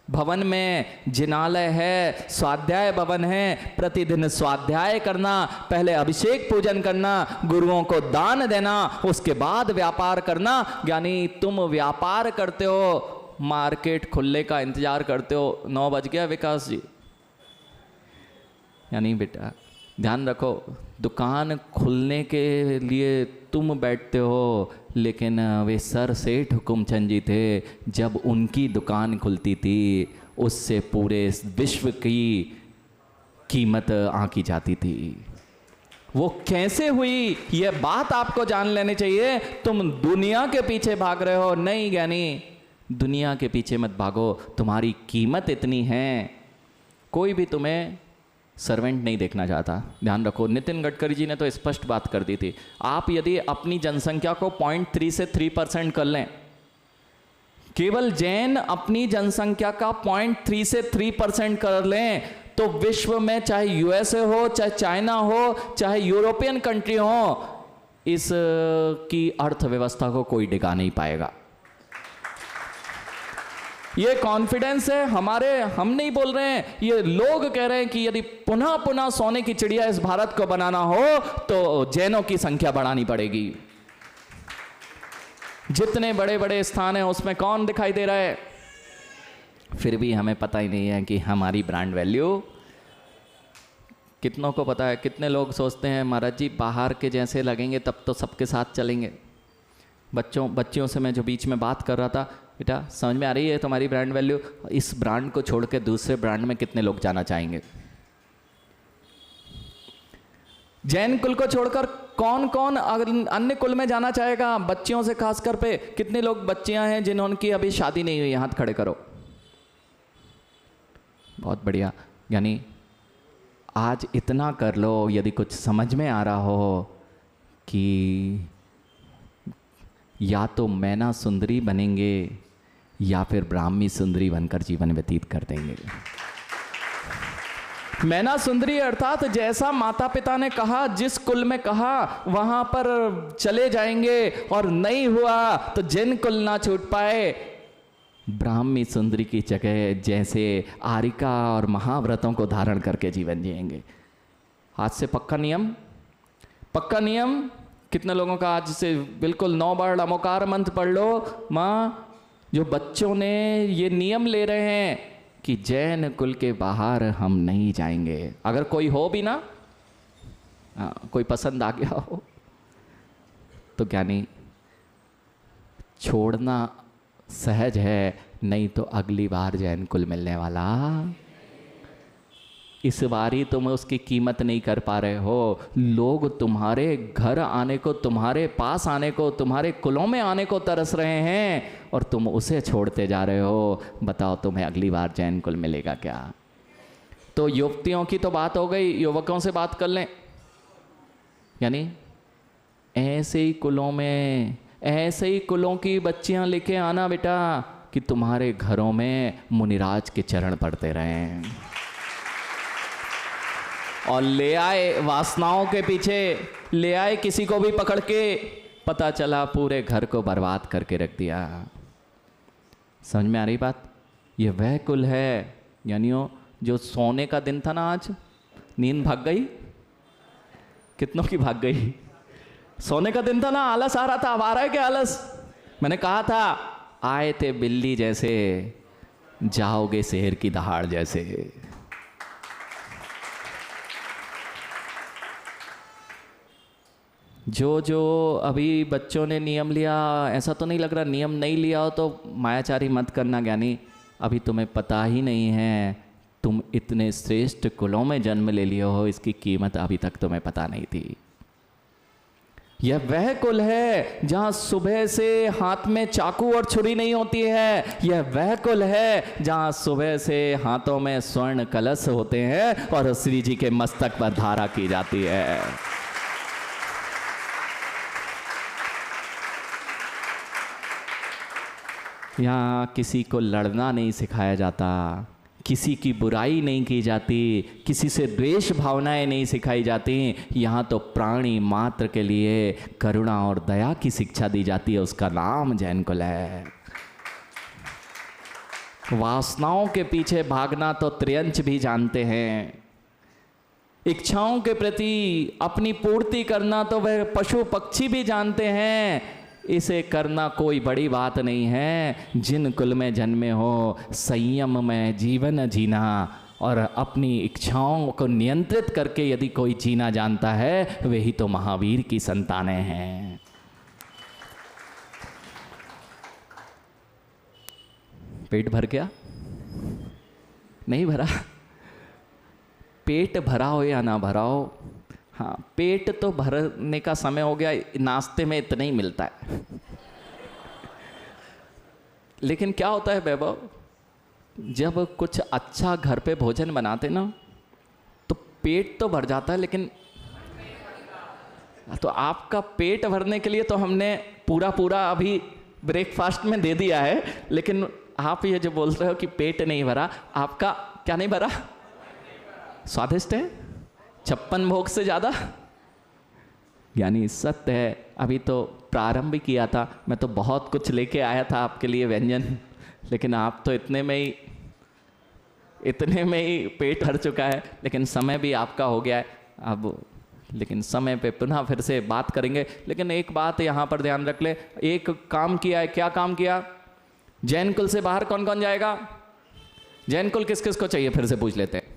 भवन में जिनालय है, स्वाध्याय भवन है, प्रतिदिन स्वाध्याय करना, पहले अभिषेक पूजन करना, गुरुओं को दान देना, उसके बाद व्यापार करना। यानी तुम व्यापार करते हो, मार्केट खुलने का इंतजार करते हो। 9 बज गया विकास जी। यानी बेटा ध्यान रखो, दुकान खुलने के लिए तुम बैठते हो, लेकिन वे सर सेठ हुकुमचंद जी थे, जब उनकी दुकान खुलती थी उससे पूरे विश्व की कीमत आंकी जाती थी। वो कैसे हुई ये बात आपको जान लेनी चाहिए। तुम दुनिया के पीछे भाग रहे हो, नहीं ज्ञानी, दुनिया के पीछे मत भागो, तुम्हारी कीमत इतनी है, कोई भी तुम्हें सर्वेंट नहीं देखना चाहता। ध्यान रखो, नितिन गडकरी जी ने तो स्पष्ट बात कर दी थी। आप यदि अपनी जनसंख्या को 0.3 से 3% कर लें, केवल जैन अपनी जनसंख्या का 0.3 से 3% कर लें, तो विश्व में चाहे यूएसए हो, चाहे चाइना हो, चाहे यूरोपियन कंट्री हो, इस की अर्थव्यवस्था को कोई डिगा नहीं पाएगा। ये कॉन्फिडेंस है हमारे, हम नहीं बोल रहे हैं, ये लोग कह रहे हैं कि यदि पुनः पुनः सोने की चिड़िया इस भारत को बनाना हो तो जैनों की संख्या बढ़ानी पड़ेगी। जितने बड़े बड़े स्थान हैं उसमें कौन दिखाई दे रहा है? फिर भी हमें पता ही नहीं है कि हमारी ब्रांड वैल्यू, कितनों को पता है? कितने लोग सोचते हैं महाराज जी बाहर के जैसे लगेंगे तब तो सबके साथ चलेंगे। बच्चियों से मैं जो बीच में बात कर रहा था, बेटा समझ में आ रही है तुम्हारी ब्रांड वैल्यू? इस ब्रांड को छोड़ के दूसरे ब्रांड में कितने लोग जाना चाहेंगे? जैन कुल को छोड़कर कौन कौन अन्य कुल में जाना चाहेगा? बच्चियों से खासकर पे कितने लोग बच्चियां हैं जिन्होंने अभी शादी नहीं हुई? हाथ खड़े करो। बहुत बढ़िया। यानी आज इतना कर लो, यदि कुछ समझ में आ रहा हो कि या तो मैना सुंदरी बनेंगे या फिर ब्राह्मी सुंदरी बनकर जीवन व्यतीत कर देंगे। मैना सुंदरी अर्थात जैसा माता पिता ने कहा, जिस कुल में कहा वहां पर चले जाएंगे, और नहीं हुआ तो जिन कुल ना छूट पाए, ब्राह्मी सुंदरी की जगह जैसे आरिका और महाव्रतों को धारण करके जीवन जिएंगे। आज से पक्का नियम, पक्का नियम। कितने लोगों का आज से बिल्कुल 9 बार अमोकार मंत्र पढ़ लो। माँ, जो बच्चों ने ये नियम ले रहे हैं कि जैन कुल के बाहर हम नहीं जाएंगे। अगर कोई हो भी ना, कोई पसंद आ गया हो तो क्या नहीं, छोड़ना सहज है, नहीं तो अगली बार जैन कुल मिलने वाला। इस बारी तुम उसकी कीमत नहीं कर पा रहे हो। लोग तुम्हारे घर आने को, तुम्हारे पास आने को, तुम्हारे कुलों में आने को तरस रहे हैं और तुम उसे छोड़ते जा रहे हो। बताओ तुम्हें अगली बार जैन कुल मिलेगा क्या? तो युवतियों की तो बात हो गई, युवकों से बात कर लें। यानी ऐसे ही कुलों में, ऐसे ही कुलों की बच्चियां लेके आना बेटा कि तुम्हारे घरों में मुनिराज के चरण पड़ते रहें। और ले आए वासनाओं के पीछे, ले आए किसी को भी पकड़ के, पता चला पूरे घर को बर्बाद करके रख दिया। समझ में आ रही बात? ये वह कुल है, यानी जो सोने का दिन था ना, आज नींद भाग गई। कितनों की भाग गई? सोने का दिन था ना, आलस आ रहा था। अब आ रहा है क्या आलस? मैंने कहा था आए थे बिल्ली जैसे, जाओगे शेर की दहाड़ जैसे। जो अभी बच्चों ने नियम लिया, ऐसा तो नहीं लग रहा नियम नहीं लिया हो तो मायाचारी मत करना ज्ञानी। अभी तुम्हें पता ही नहीं है, तुम इतने श्रेष्ठ कुलों में जन्म ले लिए हो, इसकी कीमत अभी तक तुम्हें पता नहीं थी। यह वह कुल है जहां सुबह से हाथ में चाकू और छुरी नहीं होती है। यह वह कुल है जहां सुबह से हाथों में स्वर्ण कलश होते हैं और श्री जी के मस्तक पर धारा की जाती है। यहाँ किसी को लड़ना नहीं सिखाया जाता, किसी की बुराई नहीं की जाती, किसी से द्वेष भावनाएं नहीं सिखाई जाती। यहाँ तो प्राणी मात्र के लिए करुणा और दया की शिक्षा दी जाती है। उसका नाम जैन कुल है। वासनाओं के पीछे भागना तो त्रियंच भी जानते हैं। इच्छाओं के प्रति अपनी पूर्ति करना तो वह पशु पक्षी भी जानते हैं। इसे करना कोई बड़ी बात नहीं है। जिन कुल में जन्मे हो, संयम में जीवन जीना और अपनी इच्छाओं को नियंत्रित करके यदि कोई जीना जानता है, वही तो महावीर की संतानें हैं। पेट भर गया? नहीं भरा? पेट भरा हो या ना भरा हो, हाँ, पेट तो भरने का समय हो गया। नाश्ते में इतना ही मिलता है। लेकिन क्या होता है वैभव, जब कुछ अच्छा घर पे भोजन बनाते ना तो पेट तो भर जाता है, लेकिन तो आपका पेट भरने के लिए तो हमने पूरा अभी ब्रेकफास्ट में दे दिया है। लेकिन आप ये जो बोल रहे हो कि पेट नहीं भरा, आपका क्या नहीं भरा? स्वादिष्ट है 56 भोग से ज़्यादा, यानी सत्य है। अभी तो प्रारंभ भी किया था, मैं तो बहुत कुछ लेके आया था आपके लिए व्यंजन, लेकिन आप तो इतने में ही पेट भर चुका है। लेकिन समय भी आपका हो गया है अब, लेकिन समय पे पुनः फिर से बात करेंगे। लेकिन एक बात यहाँ पर ध्यान रख ले, एक काम किया है। क्या काम किया? जैन कुल से बाहर कौन कौन जाएगा? जैन कुल किस किस को चाहिए? फिर से पूछ लेते हैं।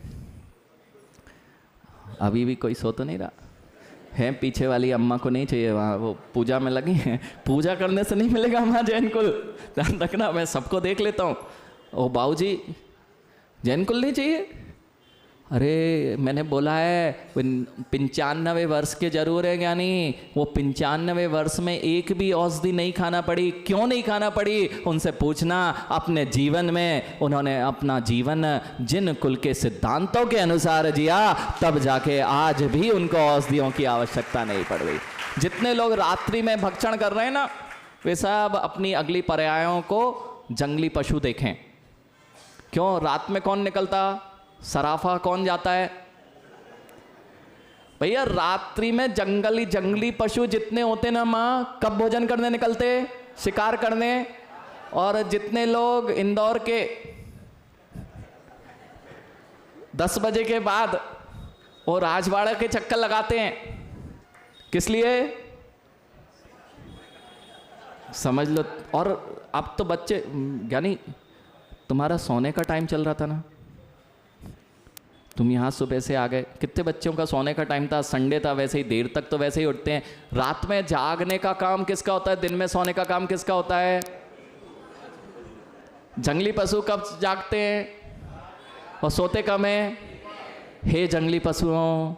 अभी भी कोई सो तो नहीं रहा है? पीछे वाली अम्मा को नहीं चाहिए, वहाँ वो पूजा में लगी हैं। पूजा करने से नहीं मिलेगा हमारा जैन कुल, ध्यान रखना। मैं सबको देख लेता हूँ। ओ बाबूजी, जैन कुल नहीं चाहिए? अरे मैंने बोला है 95 वर्ष के जरूर है ज्ञानी, वो 95 वर्ष में एक भी औषधि नहीं खाना पड़ी। क्यों नहीं खाना पड़ी? उनसे पूछना। अपने जीवन में उन्होंने अपना जीवन जिन कुल के सिद्धांतों के अनुसार जिया, तब जाके आज भी उनको औषधियों की आवश्यकता नहीं पड़ गई। जितने लोग रात्रि में भक्षण कर रहे हैं ना, वे सब अपनी अगली पर्यायों को जंगली पशु देखें। क्यों? रात में कौन निकलता? सराफा कौन जाता है भैया? रात्रि में जंगली पशु जितने होते ना माँ, कब भोजन करने निकलते? शिकार करने। और जितने लोग इंदौर के 10 बजे के बाद वो राजवाड़ा के चक्कर लगाते हैं, किस लिए? समझ लो। और अब तो बच्चे, यानी तुम्हारा सोने का टाइम चल रहा था ना, तुम यहाँ सुबह से आ गए, कितने बच्चों का सोने का टाइम था? संडे था, वैसे ही देर तक तो वैसे ही उठते हैं। रात में जागने का काम किसका होता है? दिन में सोने का काम किसका होता है? जंगली पशु कब जागते हैं और सोते कब हैं? हे जंगली पशुओं,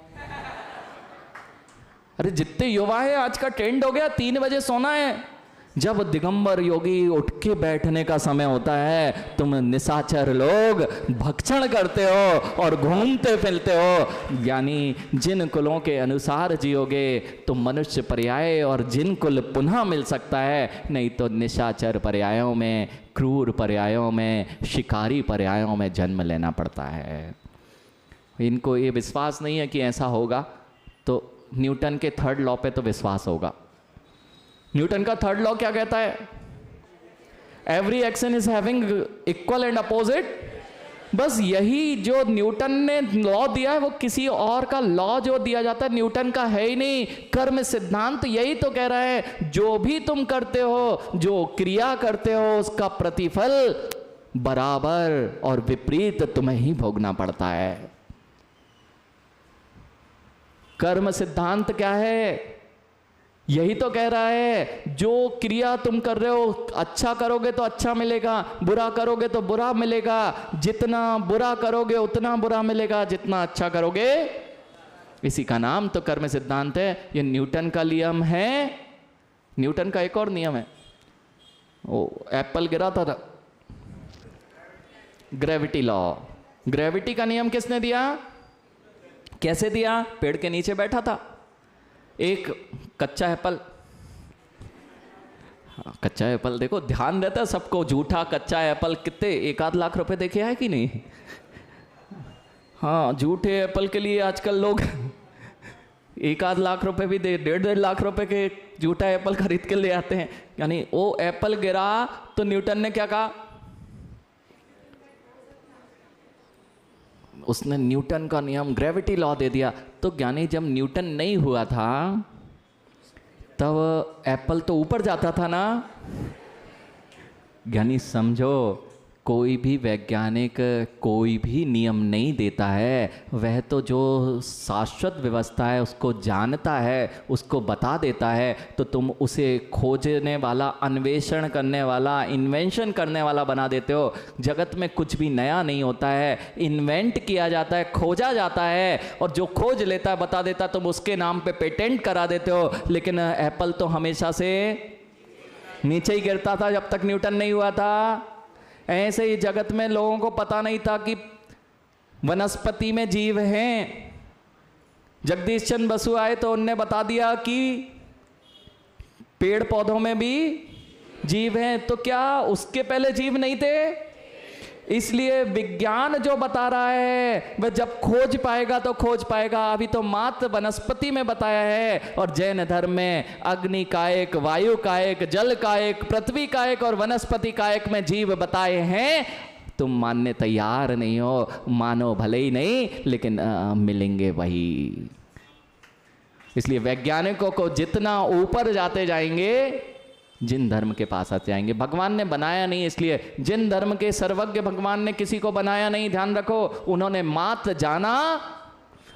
अरे जितने युवा है आज का ट्रेंड हो गया 3 बजे सोना है। जब दिगंबर योगी उठ के बैठने का समय होता है, तुम निशाचर लोग भक्षण करते हो और घूमते फिरते हो। यानी जिन कुलों के अनुसार जियोगे तो मनुष्य पर्याय और जिन कुल पुनः मिल सकता है, नहीं तो निशाचर पर्यायों में, क्रूर पर्यायों में, शिकारी पर्यायों में जन्म लेना पड़ता है। इनको ये विश्वास नहीं है कि ऐसा होगा, तो न्यूटन के 3rd लॉ पे तो विश्वास होगा। न्यूटन का 3rd लॉ क्या कहता है? Every action is having equal and opposite. बस यही जो न्यूटन ने लॉ दिया है, वो किसी और का लॉ जो दिया जाता है न्यूटन का है ही नहीं। कर्म सिद्धांत यही तो कह रहा है, जो भी तुम करते हो, जो क्रिया करते हो, उसका प्रतिफल बराबर और विपरीत तुम्हें ही भोगना पड़ता है। कर्म सिद्धांत क्या है? यही तो कह रहा है, जो क्रिया तुम कर रहे हो, अच्छा करोगे तो अच्छा मिलेगा, बुरा करोगे तो बुरा मिलेगा। जितना बुरा करोगे उतना बुरा मिलेगा, जितना अच्छा करोगे। इसी का नाम तो कर्म सिद्धांत है। ये न्यूटन का नियम है। न्यूटन का एक और नियम है, वो एप्पल गिरा था, ग्रेविटी लॉ। ग्रेविटी का नियम किसने दिया? कैसे दिया? पेड़ के नीचे बैठा था एक कच्चा एप्पल। कच्चा एप्पल देखो, ध्यान रहता है सबको, झूठा कच्चा एप्पल कितने 1-8 लाख रुपए देखे है कि नहीं? हाँ, झूठे एप्पल के लिए आजकल लोग 1-8 लाख रुपए भी दे, 1.5 लाख रुपए के झूठा एप्पल खरीद के ले आते हैं। यानी वो एप्पल गिरा तो न्यूटन ने क्या कहा? उसने न्यूटन का नियम ग्रेविटी लॉ दे दिया। तो ज्ञानी जब न्यूटन नहीं हुआ था तब एप्पल तो ऊपर जाता था ना। ज्ञानी समझो, कोई भी वैज्ञानिक कोई भी नियम नहीं देता है, वह तो जो शाश्वत व्यवस्था है उसको जानता है, उसको बता देता है। तो तुम उसे खोजने वाला, अन्वेषण करने वाला, इन्वेंशन करने वाला बना देते हो। जगत में कुछ भी नया नहीं होता है, इन्वेंट किया जाता है, खोजा जाता है, और जो खोज लेता है बता देता, तुम उसके नाम पे पेटेंट करा देते हो। लेकिन एप्पल तो हमेशा से नीचे ही गिरता था जब तक न्यूटन नहीं हुआ था। ऐसे ही जगत में लोगों को पता नहीं था कि वनस्पति में जीव हैं। जगदीश चंद्र बसु आए तो उनने बता दिया कि पेड़ पौधों में भी जीव हैं। तो क्या उसके पहले जीव नहीं थे? इसलिए विज्ञान जो बता रहा है वह जब खोज पाएगा तो खोज पाएगा। अभी तो मात्र वनस्पति में बताया है, और जैन धर्म में अग्नि का एक, वायु का एक, जल का एक, पृथ्वी का एक और वनस्पति का एक में जीव बताए हैं। तुम मानने तैयार नहीं हो, मानो भले ही नहीं, लेकिन मिलेंगे वही। इसलिए वैज्ञानिकों को जितना ऊपर जाते जाएंगे, जिन धर्म के पास आते जाएंगे। भगवान ने बनाया नहीं, इसलिए जिन धर्म के सर्वज्ञ भगवान ने किसी को बनाया नहीं, ध्यान रखो। उन्होंने मात्र जाना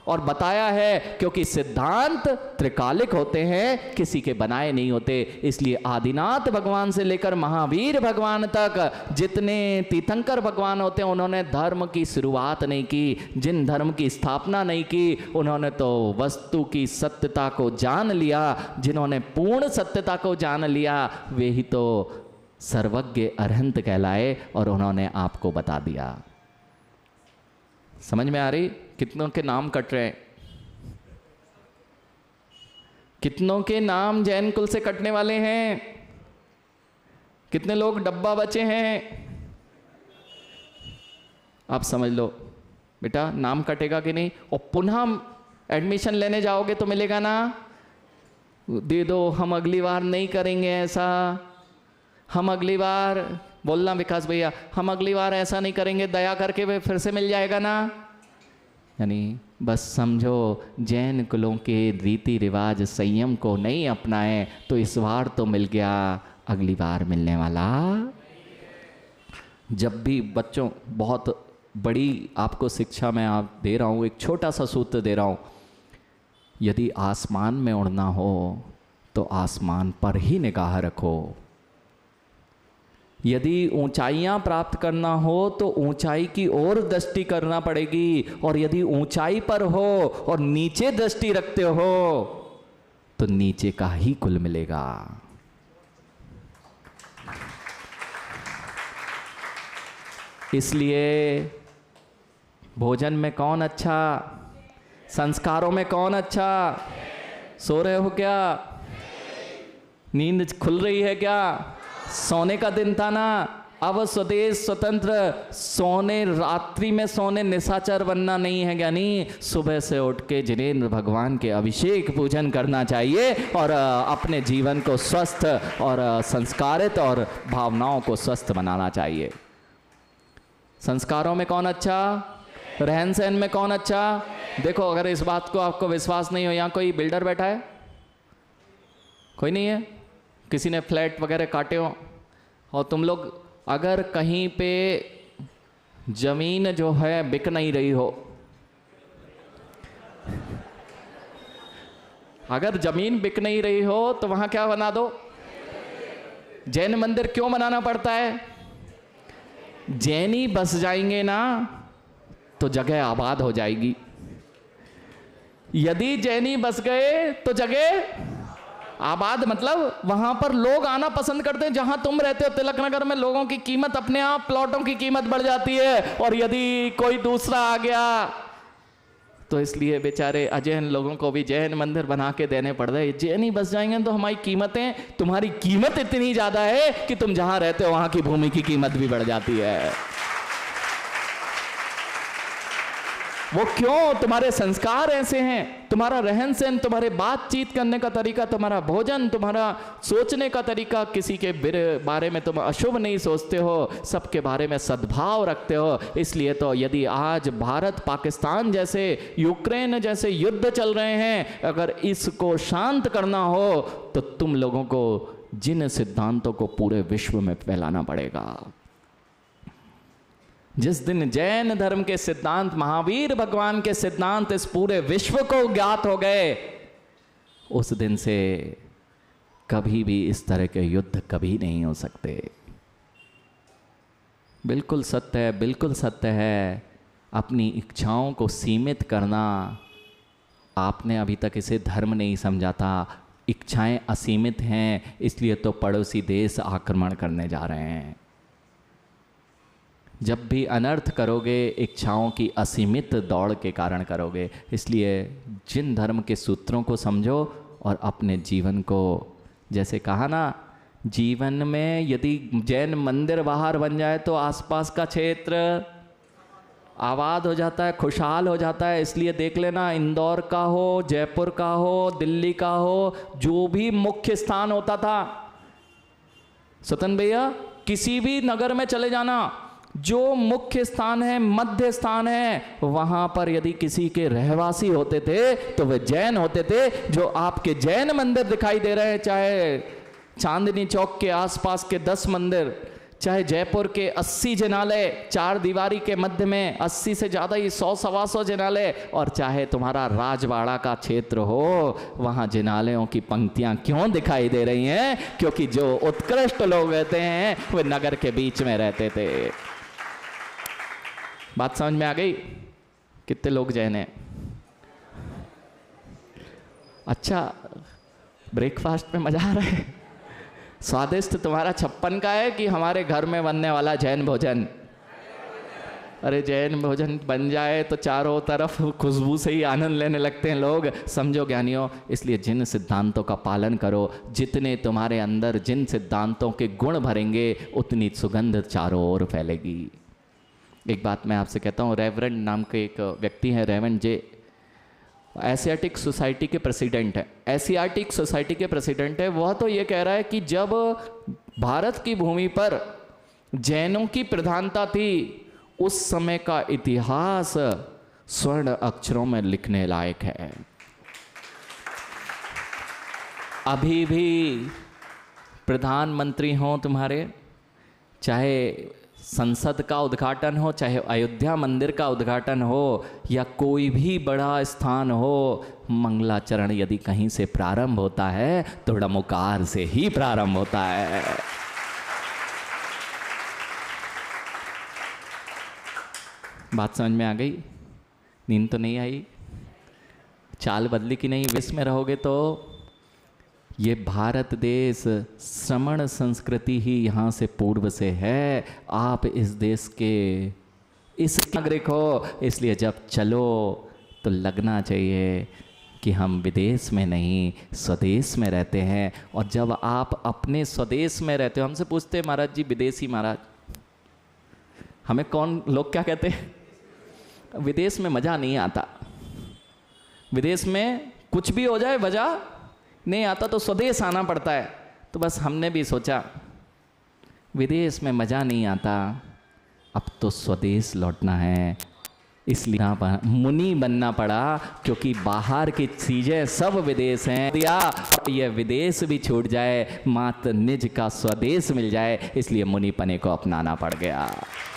और बताया है क्योंकि सिद्धांत त्रिकालिक होते हैं, किसी के बनाए नहीं होते। इसलिए आदिनाथ भगवान से लेकर महावीर भगवान तक जितने तीर्थंकर भगवान होते हैं, उन्होंने धर्म की शुरुआत नहीं की, जिन धर्म की स्थापना नहीं की, उन्होंने तो वस्तु की सत्यता को जान लिया। जिन्होंने पूर्ण सत्यता को जान लिया वे ही तो सर्वज्ञ अरहंत कहलाए, और उन्होंने आपको बता दिया। समझ में आ रही? कितनों के नाम कट रहे हैं, कितनों के नाम जैन कुल से कटने वाले हैं, कितने लोग डब्बा बचे हैं। आप समझ लो बेटा, नाम कटेगा कि नहीं? और पुनः एडमिशन लेने जाओगे तो मिलेगा ना, दे दो, हम अगली बार नहीं करेंगे ऐसा, हम अगली बार, बोलना विकास भैया, हम अगली बार ऐसा नहीं करेंगे, दया करके वे फिर से मिल जाएगा ना। यानी बस समझो, जैन कुलों के रीति रिवाज संयम को नहीं अपनाए तो इस बार तो मिल गया, अगली बार मिलने वाला। जब भी बच्चों, बहुत बड़ी आपको शिक्षा मैं आप दे रहा हूँ, एक छोटा सा सूत्र दे रहा हूँ। यदि आसमान में उड़ना हो तो आसमान पर ही निगाह रखो, यदि ऊंचाइयां प्राप्त करना हो तो ऊंचाई की ओर दृष्टि करना पड़ेगी, और यदि ऊंचाई पर हो और नीचे दृष्टि रखते हो तो नीचे का ही कुल मिलेगा। इसलिए भोजन में कौन अच्छा, संस्कारों में कौन अच्छा? सो रहे हो क्या? नींद खुल रही है क्या? सोने का दिन था ना, अब स्वदेश स्वतंत्र, सोने, रात्रि में सोने निशाचर बनना नहीं है, ज्ञानी सुबह से उठ के जिनेंद्र भगवान के अभिषेक पूजन करना चाहिए और अपने जीवन को स्वस्थ और संस्कारित और भावनाओं को स्वस्थ बनाना चाहिए। संस्कारों में कौन अच्छा, रहन सहन में कौन अच्छा? देखो, अगर इस बात को आपको विश्वास नहीं हो, यहाँ कोई बिल्डर बैठा है? कोई नहीं है? किसी ने फ्लैट वगैरह काटे हो, और तुम लोग अगर कहीं पे जमीन जो है बिक नहीं रही हो, अगर जमीन बिक नहीं रही हो तो वहां क्या बना दो? जैन मंदिर क्यों बनाना पड़ता है? जैनी बस जाएंगे ना तो जगह आबाद हो जाएगी। यदि जैनी बस गए तो जगह आबाद, मतलब वहां पर लोग आना पसंद करते हैं। जहां तुम रहते हो तिलक नगर में, लोगों की कीमत अपने आप, प्लॉटों की कीमत बढ़ जाती है, और यदि कोई दूसरा आ गया तो इसलिए बेचारे अजैन लोगों को भी जैन मंदिर बना के देने पड़ रहे। जैनी बस जाएंगे तो हमारी कीमतें, तुम्हारी कीमत इतनी ज्यादा है कि तुम जहां रहते हो वहां की भूमि की कीमत भी बढ़ जाती है। वो क्यों? तुम्हारे संस्कार ऐसे हैं, तुम्हारा रहन सहन, तुम्हारे बातचीत करने का तरीका, तुम्हारा भोजन, तुम्हारा सोचने का तरीका, किसी के बारे में तुम अशुभ नहीं सोचते हो, सबके बारे में सद्भाव रखते हो। इसलिए तो यदि आज भारत पाकिस्तान जैसे, यूक्रेन जैसे युद्ध चल रहे हैं, अगर इसको शांत करना हो तो तुम लोगों को जिन सिद्धांतों को पूरे विश्व में फैलाना पड़ेगा। जिस दिन जैन धर्म के सिद्धांत, महावीर भगवान के सिद्धांत इस पूरे विश्व को ज्ञात हो गए, उस दिन से कभी भी इस तरह के युद्ध कभी नहीं हो सकते। बिल्कुल सत्य है, बिल्कुल सत्य है। अपनी इच्छाओं को सीमित करना, आपने अभी तक इसे धर्म नहीं समझा था। इच्छाएं असीमित हैं, इसलिए तो पड़ोसी देश आक्रमण करने जा रहे हैं। जब भी अनर्थ करोगे, इच्छाओं की असीमित दौड़ के कारण करोगे। इसलिए जिन धर्म के सूत्रों को समझो और अपने जीवन को, जैसे कहा ना, जीवन में यदि जैन मंदिर बाहर बन जाए तो आसपास का क्षेत्र आबाद हो जाता है, खुशहाल हो जाता है। इसलिए देख लेना, इंदौर का हो, जयपुर का हो, दिल्ली का हो, जो भी मुख्य स्थान होता था, सतन भैया, किसी भी नगर में चले जाना, जो मुख्य स्थान है, मध्य स्थान है, वहां पर यदि किसी के रहवासी होते थे तो वे जैन होते थे। जो आपके जैन मंदिर दिखाई दे रहे हैं, चाहे चांदनी चौक के आसपास के 10 मंदिर, चाहे जयपुर के 80 जिनालय 4 दीवारी के मध्य में, 80 से ज़्यादा ही 100-125 जिनालय, और चाहे तुम्हारा राजवाड़ा का क्षेत्र हो, वहाँ जिनालयों की पंक्तियाँ क्यों दिखाई दे रही हैं? क्योंकि जो उत्कृष्ट लोग रहते हैं वे नगर के बीच में रहते थे। बात समझ में आ गई? कितने लोग जैन हैं? अच्छा, ब्रेकफास्ट में मजा आ रहा है? स्वादिष्ट तुम्हारा 56 का है कि हमारे घर में बनने वाला जैन भोजन? अरे जैन भोजन बन जाए तो चारों तरफ खुशबू से ही आनंद लेने लगते हैं लोग। समझो ज्ञानियों, इसलिए जिन सिद्धांतों का पालन करो, जितने तुम्हारे अंदर जिन सिद्धांतों के गुण भरेंगे, उतनी सुगंध चारों ओर फैलेगी। एक बात मैं आपसे कहता हूँ, रेवरेंड नाम के एक व्यक्ति हैं, रेवरेंड जे, एशियाटिक सोसाइटी के प्रेसिडेंट है। एशियाटिक सोसाइटी के प्रेसिडेंट है। वह तो ये कह रहा है कि जब भारत की भूमि पर जैनों की प्रधानता थी, उस समय का इतिहास स्वर्ण अक्षरों में लिखने लायक है। अभी भी प्रधानमंत्री हों तुम्हारे, चाहे संसद का उद्घाटन हो, चाहे अयोध्या मंदिर का उद्घाटन हो, या कोई भी बड़ा स्थान हो, मंगलाचरण यदि कहीं से प्रारंभ होता है तो डमोकार से ही प्रारंभ होता है। बात समझ में आ गई? नींद तो नहीं आई? चाल बदली कि नहीं? विश्व में रहोगे तो ये भारत देश श्रमण संस्कृति ही यहाँ से पूर्व से है। आप इस देश के इस नागरिक हो, इसलिए जब चलो तो लगना चाहिए कि हम विदेश में नहीं स्वदेश में रहते हैं। और जब आप अपने स्वदेश में रहते हो, हमसे पूछते हैं महाराज जी विदेशी महाराज, हमें कौन लोग क्या कहते हैं? विदेश में मज़ा नहीं आता, विदेश में कुछ भी हो जाए वजह नहीं आता तो स्वदेश आना पड़ता है। तो बस हमने भी सोचा विदेश में मज़ा नहीं आता, अब तो स्वदेश लौटना है। इसलिए यहाँ पर मुनि बनना पड़ा, क्योंकि बाहर की चीज़ें सब विदेश हैं। दिया ये विदेश भी छूट जाए, मात्र निज का स्वदेश मिल जाए, इसलिए मुनि पने को अपनाना पड़ गया।